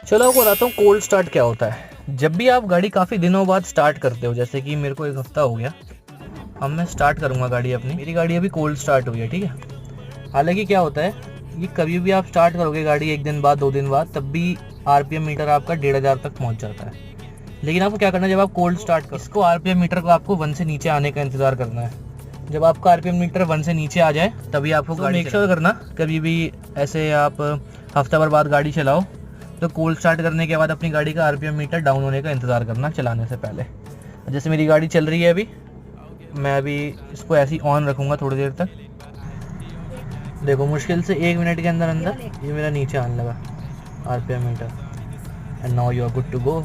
चलो आपको बताता हूँ कोल्ड स्टार्ट क्या होता है। जब भी आप गाड़ी काफ़ी दिनों बाद स्टार्ट करते हो, जैसे कि मेरे को 1 हफ्ता हो गया, अब मैं स्टार्ट करूँगा गाड़ी अपनी। मेरी गाड़ी अभी कोल्ड स्टार्ट हुई है, ठीक है। हालांकि क्या होता है, ये कभी भी आप स्टार्ट करोगे गाड़ी 1 दिन बाद 2 दिन बाद, तब भी आरपीएम मीटर आपका 1500 तक पहुँच जाता है। लेकिन आपको क्या करना है, जब आप कोल्ड स्टार्ट करो, इसको आरपीएम मीटर को आपको 1 से नीचे आने का इंतज़ार करना है। जब आपका आरपीएम मीटर 1 से नीचे आ जाए तभी आपको गाड़ी मेक श्योर करना, कभी भी ऐसे आप हफ्ता भर बाद गाड़ी चलाओ तो कोल्ड स्टार्ट करने के बाद अपनी गाड़ी का आरपीएम मीटर डाउन होने का इंतज़ार करना चलाने से पहले। जैसे मेरी गाड़ी चल रही है अभी, मैं अभी इसको ऐसे ही ऑन रखूँगा थोड़ी देर तक। देखो मुश्किल से 1 मिनट के अंदर अंदर ये मेरा नीचे आने लगा RPM meter, and now you are good to go.